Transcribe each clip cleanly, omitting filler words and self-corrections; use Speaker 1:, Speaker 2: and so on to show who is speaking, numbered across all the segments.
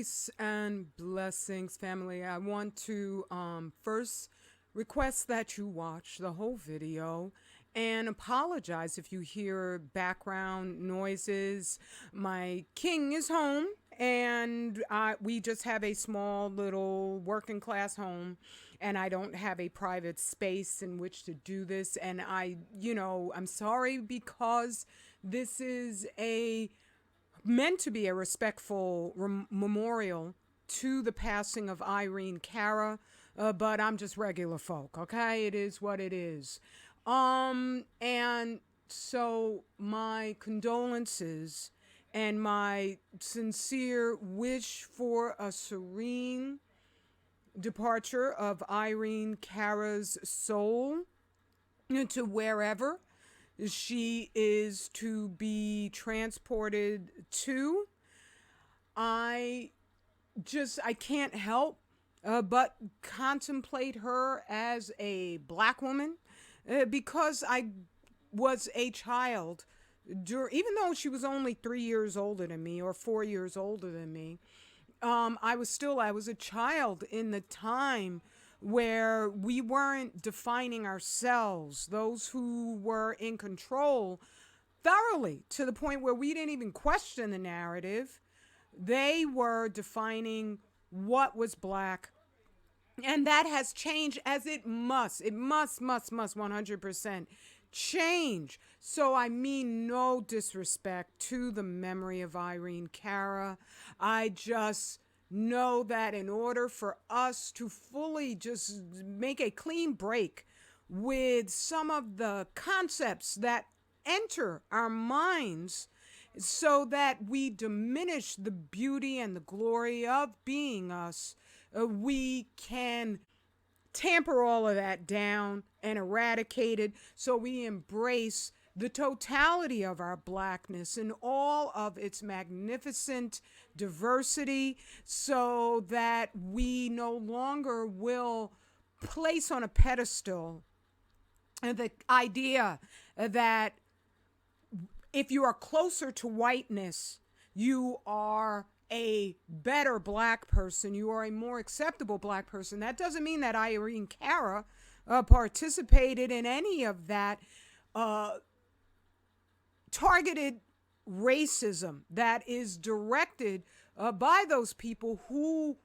Speaker 1: Peace and blessings, family. I want to first request that you watch the whole video and apologize if you hear background noises. My king is home, and we just have a small little working class home, and I don't have a private space in which to do this. And I'm sorry, because this is meant to be a respectful memorial to the passing of Irene Cara, but I'm just regular folk, okay? It is what it is. And so my condolences and my sincere wish for a serene departure of Irene Cara's soul to wherever she is to be transported to. I can't help but contemplate her as a black woman, because I was a child, even though she was only 3 years older than me or 4 years older than me. I was a child in the time where we weren't defining ourselves, those who were in control thoroughly, to the point where we didn't even question the narrative. They were defining what was black. And that has changed, as it must 100% change. So I mean no disrespect to the memory of Irene Cara. I just know that in order for us to fully just make a clean break with some of the concepts that enter our minds, so that we diminish the beauty and the glory of being us, we can tamper all of that down and eradicate it, so we embrace the totality of our blackness and all of its magnificent diversity, so that we no longer will place on a pedestal the idea that if you are closer to whiteness, you are a better black person, you are a more acceptable black person. That doesn't mean that Irene Cara participated in any of that targeted racism that is directed by those people who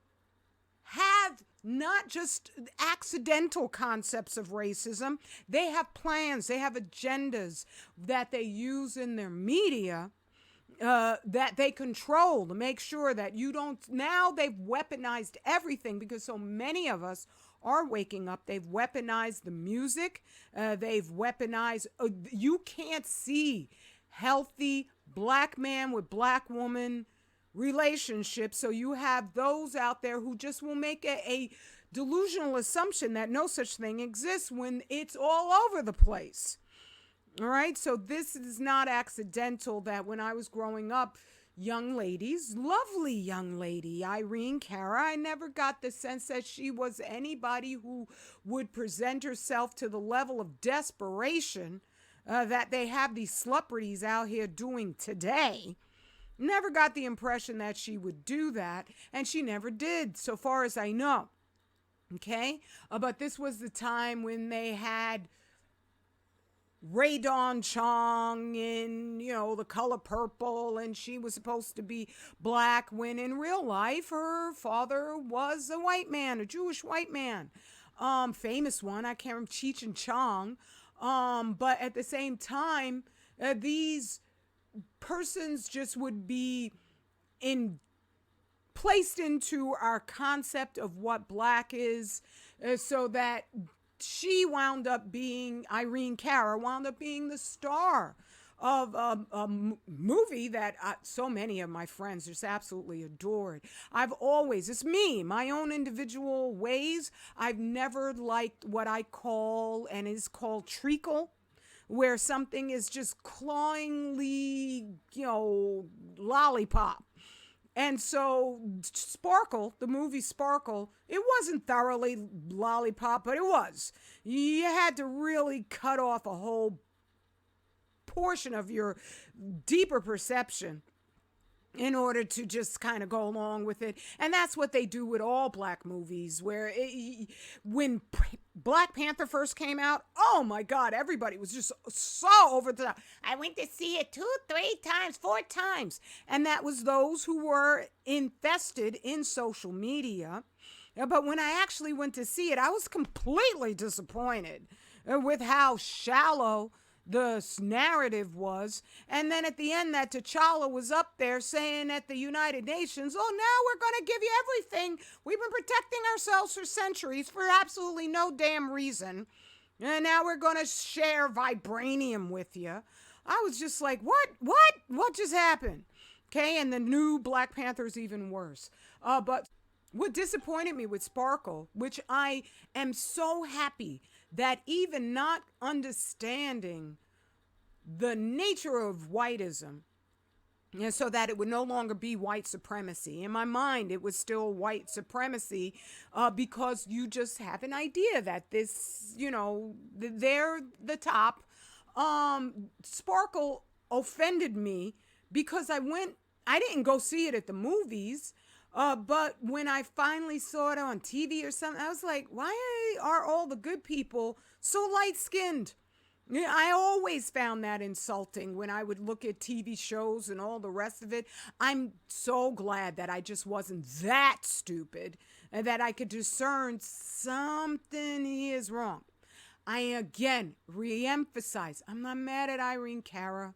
Speaker 1: have not just accidental concepts of racism. They have plans, they have agendas that they use in their media, that they control to make sure that you don't. Now they've weaponized everything, because so many of us are waking up. They've weaponized the music. They've weaponized, you can't see healthy black man with black woman relationships. So you have those out there who just will make a delusional assumption that no such thing exists when it's all over the place. All right. So this is not accidental that when I was growing up, young ladies, lovely young lady, Irene Cara, I never got the sense that she was anybody who would present herself to the level of desperation that they have these celebrities out here doing today. Never got the impression that she would do that, and she never did, so far as I know. Okay? But this was the time when they had Ray Dawn Chong in, The Color Purple, and she was supposed to be black, when in real life her father was a white man, a Jewish white man. Famous one, I can't remember, Cheech and Chong. But at the same time, these persons just would be placed into our concept of what black is, so that Irene Cara wound up being the star of a movie that so many of my friends just absolutely adored. It's me, my own individual ways. I've never liked what I call, and is called, treacle, where something is just clawingly, lollipop. And so Sparkle, the movie Sparkle, it wasn't thoroughly lollipop, but it was. You had to really cut off a whole portion of your deeper perception in order to just kind of go along with it. And that's what they do with all black movies, where when Black Panther first came out, oh my God, everybody was just so over the top. I went to see it 2, 3 times, 4 times. And that was those who were infested in social media. But when I actually went to see it, I was completely disappointed with how shallow the narrative was. And then at the end, that T'Challa was up there saying at the United Nations, oh, now we're going to give you everything. We've been protecting ourselves for centuries for absolutely no damn reason. And now we're going to share vibranium with you. I was just like, what just happened? Okay, and the new Black Panther is even worse. But what disappointed me with Sparkle, which I am so happy that even not understanding the nature of whiteism, and so that it would no longer be white supremacy. In my mind, it was still white supremacy because you just have an idea that this, they're the top. Sparkle offended me because I didn't go see it at the movies. But when I finally saw it on TV or something, I was like, why are all the good people so light-skinned? I always found that insulting when I would look at TV shows and all the rest of it. I'm so glad that I just wasn't that stupid and that I could discern something is wrong. I, again, reemphasize, I'm not mad at Irene Cara.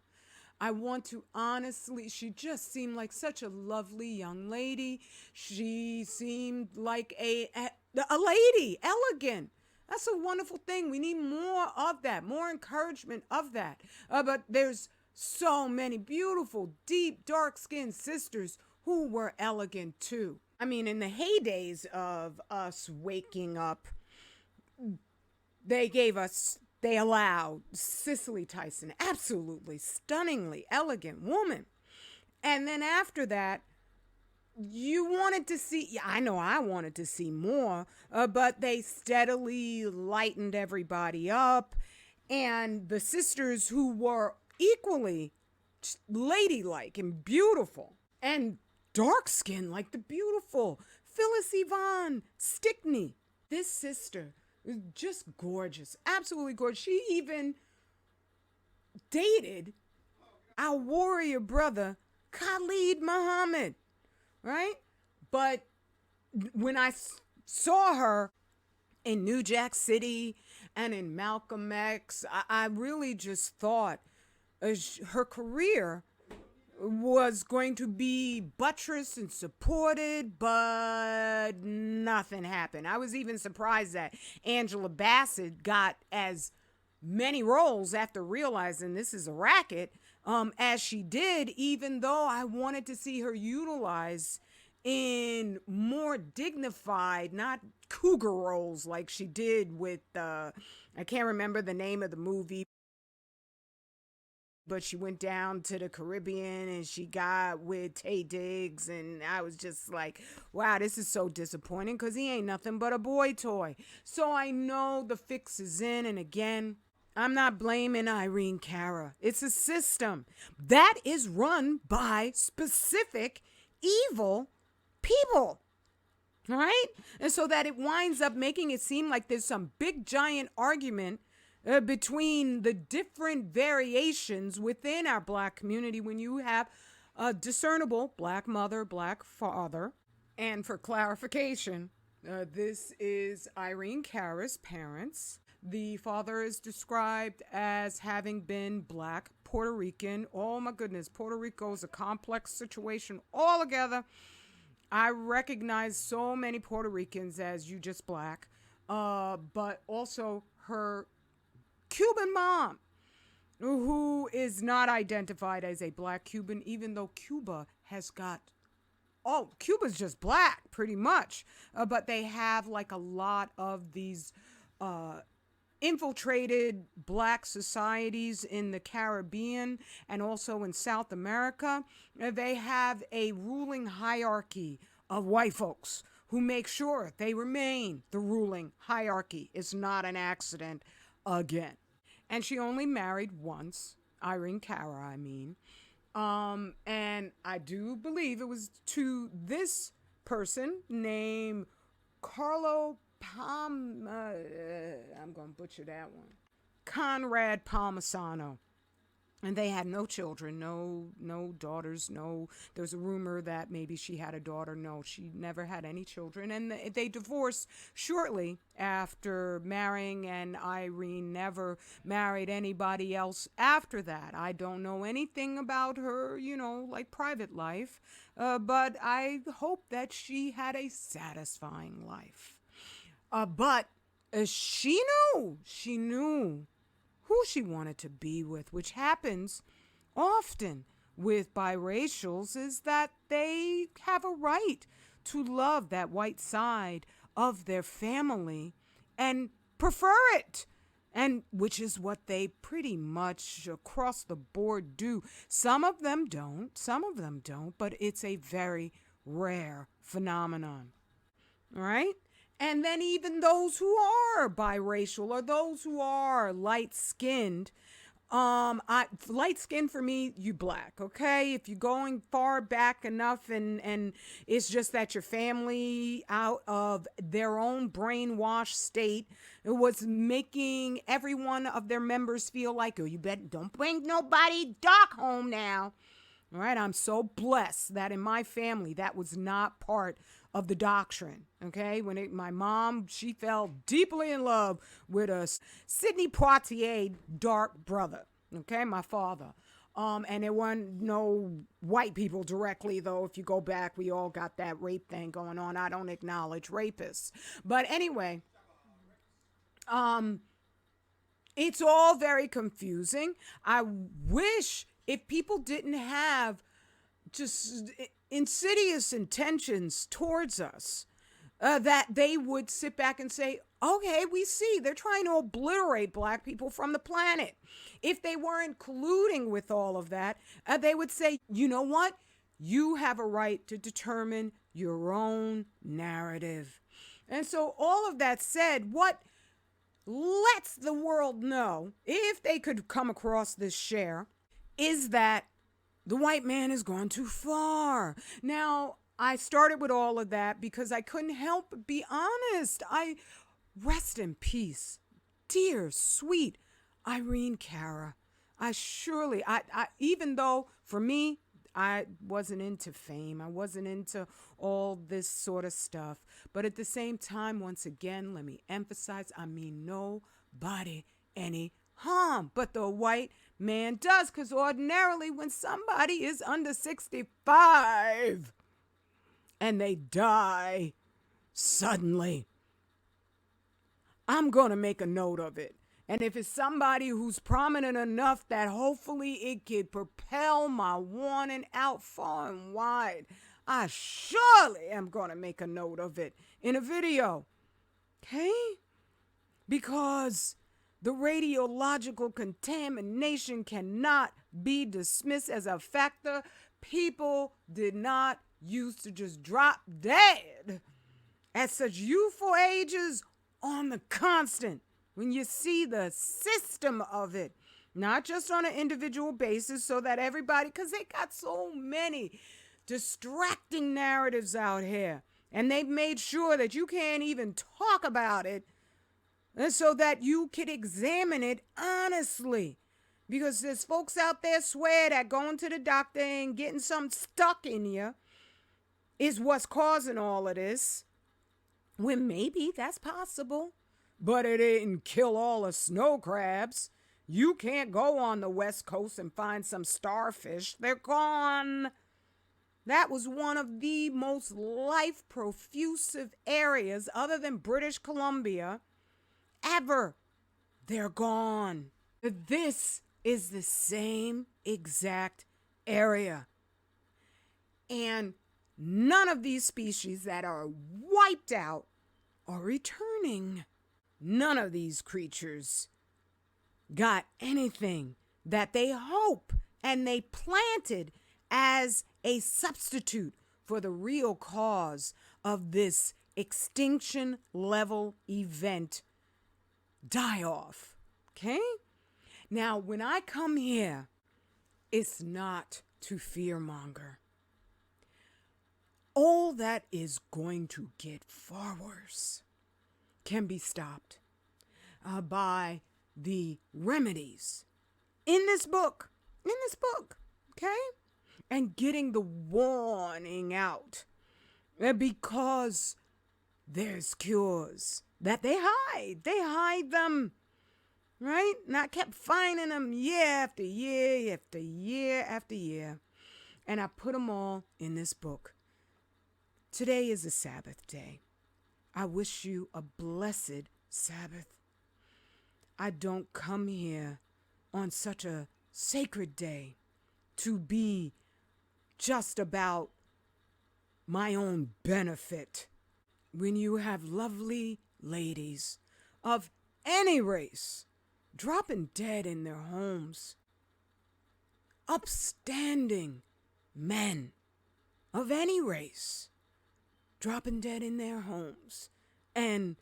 Speaker 1: I want to honestly, she just seemed like such a lovely young lady. She seemed like a lady, elegant. That's a wonderful thing. We need more of that, more encouragement of that. But there's so many beautiful, deep, dark-skinned sisters who were elegant too. I mean, in the heydays of us waking up, they allowed Cicely Tyson, absolutely stunningly elegant woman. And then after that, you wanted to see, I know I wanted to see more, but they steadily lightened everybody up. And the sisters who were equally ladylike and beautiful and dark-skinned, like the beautiful Phyllis Yvonne Stickney. This sister is just gorgeous, absolutely gorgeous. She even dated our warrior brother, Khalid Muhammad, right? But when I saw her in New Jack City and in Malcolm X, I really just thought her career was going to be buttressed and supported, but nothing happened. I was even surprised that Angela Bassett got as many roles after realizing this is a racket as she did, even though I wanted to see her utilized in more dignified, not cougar roles like she did with, I can't remember the name of the movie, but she went down to the Caribbean and she got with Taye Diggs, and I was just like, wow, this is so disappointing because he ain't nothing but a boy toy. So I know the fix is in, and again, I'm not blaming Irene Cara. It's a system that is run by specific evil people, right? And so that it winds up making it seem like there's some big giant argument between the different variations within our black community when you have a discernible black mother, black father. And for clarification, this is Irene Cara's parents. The father is described as having been black Puerto Rican. Oh my goodness, Puerto Rico is a complex situation altogether. I recognize so many Puerto Ricans as you just black, but also her Cuban mom, who is not identified as a black Cuban, even though Cuba has got, Cuba's just black pretty much, but they have like a lot of these infiltrated black societies in the Caribbean and also in South America. They have a ruling hierarchy of white folks who make sure they remain the ruling hierarchy. It's not an accident again. And she only married once, Irene Cara, I mean. And I do believe it was to this person named Carlo I'm going to butcher that one. Conrad Palmisano. And they had no children, no daughters, no. There's a rumor that maybe she had a daughter. No, she never had any children. And they divorced shortly after marrying, and Irene never married anybody else after that. I don't know anything about her, like private life, but I hope that she had a satisfying life. But she knew who she wanted to be with, which happens often with biracials, is that they have a right to love that white side of their family and prefer it. And which is what they pretty much across the board do. Some of them don't, but it's a very rare phenomenon. All right? And then even those who are biracial or those who are light-skinned, light-skinned for me, you black, okay? If you're going far back enough and it's just that your family out of their own brainwashed state, it was making every one of their members feel like, oh, you don't bring nobody dark home now. All right, I'm so blessed that in my family that was not part of the doctrine. Okay, my mom, she fell deeply in love with a Sidney Poitier dark brother. Okay, my father. And there weren't no white people directly, though. If you go back, we all got that rape thing going on. I don't acknowledge rapists, but anyway, it's all very confusing. I wish if people didn't have just insidious intentions towards us, that they would sit back and say, okay, we see they're trying to obliterate black people from the planet. If they weren't colluding with all of that, they would say, you know what? You have a right to determine your own narrative. And so all of that said, what lets the world know, if they could come across this share, is that the white man has gone too far. Now, I started with all of that because I couldn't help but be honest. Rest in peace, dear, sweet Irene Cara. Even though for me, I wasn't into fame. I wasn't into all this sort of stuff. But at the same time, once again, let me emphasize, I mean nobody any harm. But the white man does, because ordinarily when somebody is under 65 and they die suddenly, I'm going to make a note of it. And if it's somebody who's prominent enough that hopefully it could propel my warning out far and wide, I surely am going to make a note of it in a video. Okay? Because the radiological contamination cannot be dismissed as a factor. People did not used to just drop dead at such youthful ages on the constant. When you see the system of it, not just on an individual basis, so that everybody, because they got so many distracting narratives out here, and they've made sure that you can't even talk about it, and so that you can examine it honestly. Because there's folks out there swear that going to the doctor and getting something stuck in you is what's causing all of this, when maybe that's possible. But it didn't kill all the snow crabs. You can't go on the West Coast and find some starfish. They're gone. That was one of the most life-profusive areas, other than British Columbia, ever. They're gone. This is the same exact area. And none of these species that are wiped out are returning. None of these creatures got anything that they hope and they planted as a substitute for the real cause of this extinction level event die off. Okay? Now, when I come here, it's not to fearmonger. All that is going to get far worse can be stopped by the remedies in this book, okay? And getting the warning out, because there's cures that they hide them, right? And I kept finding them year after year after year after year, and I put them all in this book. Today is a Sabbath day. I wish you a blessed Sabbath. I don't come here on such a sacred day to be just about my own benefit. When you have lovely ladies of any race dropping dead in their homes, upstanding men of any race dropping dead in their homes, and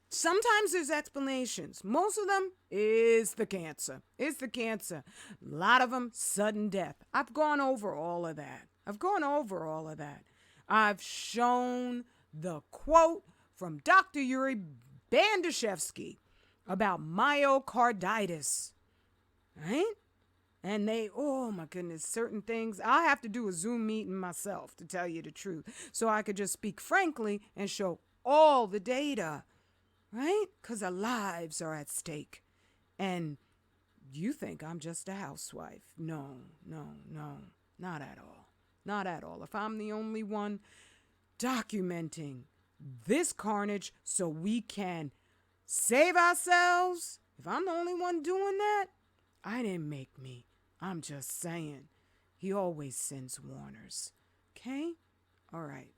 Speaker 1: sometimes there's explanations. Most of them is the cancer. It's the cancer. A lot of them, sudden death. I've gone over all of that. I've shown the quote from Dr. Yuri Bandashevsky about myocarditis, right? And oh my goodness, certain things, I have to do a Zoom meeting myself, to tell you the truth, so I could just speak frankly and show all the data, right? Because our lives are at stake. And you think I'm just a housewife. No, not at all. Not at all. If I'm the only one documenting this carnage so we can save ourselves, if I'm the only one doing that, I didn't make me. I'm just saying. He always sends warners. Okay? All right.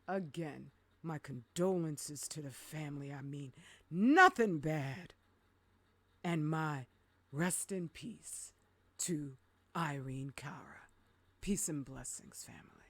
Speaker 1: Again, my condolences to the family. I mean, nothing bad. And my rest in peace to Irene Cara. Peace and blessings, family.